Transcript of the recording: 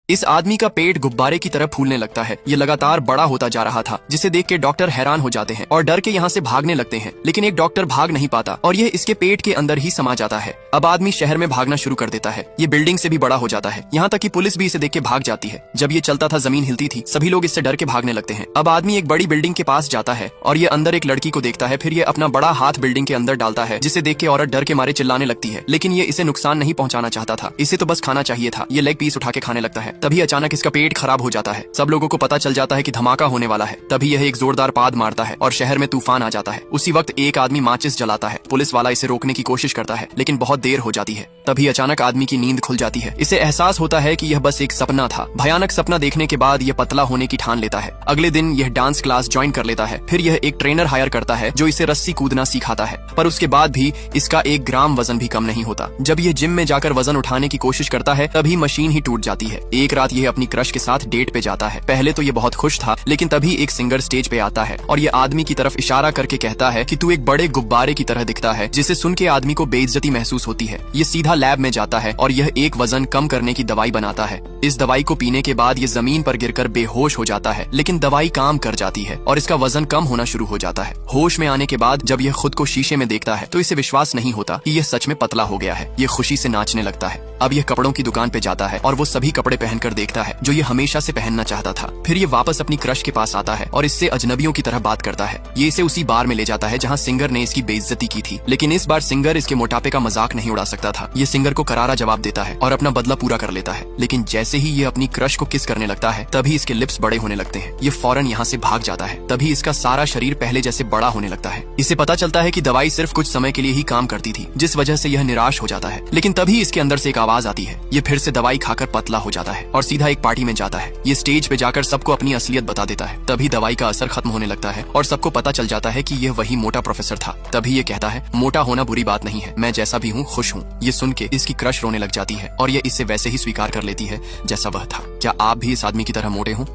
इस आदमी का पेट गुब्बारे की तरह फूलने लगता है। ये लगातार बड़ा होता जा रहा था, जिसे देख के डॉक्टर हैरान हो जाते हैं और डर के यहाँ से भागने लगते हैं, लेकिन एक डॉक्टर भाग नहीं पाता और यह इसके पेट के अंदर ही समा जाता है। अब आदमी शहर में भागना शुरू कर देता है। ये बिल्डिंग से भी बड़ा हो जाता है, यहाँ तक कि पुलिस भी इसे देख के भाग जाती है। जब ये चलता था जमीन हिलती थी, सभी लोग इससे डर के भागने लगते हैं। अब आदमी एक बड़ी बिल्डिंग के पास जाता है और ये अंदर एक लड़की को देखता है। फिर ये अपना बड़ा हाथ बिल्डिंग के अंदर डालता है, जिसे देख के औरत डर के मारे चिल्लाने लगती है, लेकिन ये इसे नुकसान नहीं पहुंचाना चाहता था। इसे तो बस खाना चाहिए था। ये लेग पीस उठा के खाने लगता है। तभी अचानक इसका पेट खराब हो जाता है। सब लोगों को पता चल जाता है कि धमाका होने वाला है। तभी यह एक जोरदार पाद मारता है और शहर में तूफान आ जाता है। उसी वक्त एक आदमी माचिस जलाता है। पुलिस वाला इसे रोकने की कोशिश करता है, लेकिन बहुत देर हो जाती है। तभी अचानक आदमी की नींद खुल जाती है। इसे एहसास होता है कि यह बस एक सपना था। भयानक सपना देखने के बाद यह पतला होने की ठान लेता है। अगले दिन यह डांस क्लास ज्वाइन कर लेता है। फिर यह एक ट्रेनर हायर करता है जो इसे रस्सी कूदना सिखाता है, पर उसके बाद भी इसका 1 ग्राम वजन भी कम नहीं होता। जब यह जिम में जाकर वजन उठाने की कोशिश करता है, तभी मशीन ही टूट जाती है। एक रात यह अपनी क्रश के साथ डेट पे जाता है। पहले तो ये बहुत खुश था, लेकिन तभी एक सिंगर स्टेज पे आता है और ये आदमी की तरफ इशारा करके कहता है कि तू एक बड़े गुब्बारे की तरह दिखता है, जिसे सुन के आदमी को बेइज्जती महसूस होती है। ये सीधा लैब में जाता है और यह एक वजन कम करने की दवाई बनाता है। इस दवाई को पीने के बाद ये जमीन पर गिरकर बेहोश हो जाता है, लेकिन दवाई काम कर जाती है और इसका वजन कम होना शुरू हो जाता है। होश में आने के बाद जब यह खुद को शीशे में देखता है, तो इसे विश्वास नहीं होता कि यह सच में पतला हो गया है। ये खुशी से नाचने लगता है। अब यह कपड़ों की दुकान पे जाता है और वो सभी कपड़े पहनकर देखता है जो ये हमेशा से पहनना चाहता था। फिर ये वापस अपनी क्रश के पास आता है और इससे अजनबियों की तरह बात करता है। ये इसे उसी बार में ले जाता है जहाँ सिंगर ने इसकी बेइज्जती की थी, लेकिन इस बार सिंगर इसके मोटापे का मजाक नहीं उड़ा सकता था। ये सिंगर को करारा जवाब देता है और अपना बदला पूरा कर लेता है, लेकिन जैसे ही ये अपनी क्रश को किस करने लगता है, तभी इसके लिप्स बड़े होने लगते हैं। ये फौरन यहाँ से भाग जाता है। तभी इसका सारा शरीर पहले जैसे बड़ा होने लगता है। इसे पता चलता है कि दवाई सिर्फ कुछ समय के लिए ही काम करती थी, जिस वजह से यह निराश हो जाता है। लेकिन तभी इसके अंदर से एक आवाज आती है। ये फिर से दवाई खाकर पतला हो जाता है और सीधा एक पार्टी में जाता है। ये स्टेज पे जाकर सबको अपनी असलियत बता देता है। तभी दवाई का असर खत्म होने लगता है और सबको पता चल जाता है कि यह वही मोटा प्रोफेसर था। तभी ये कहता है, मोटा होना बुरी बात नहीं है, मैं जैसा भी हूँ खुश हूँ। ये सुन के इसकी क्रश रोने लग जाती है और ये इसे वैसे ही स्वीकार कर लेती है जैसा वह था। क्या आप भी इस आदमी की तरह मोटे हो?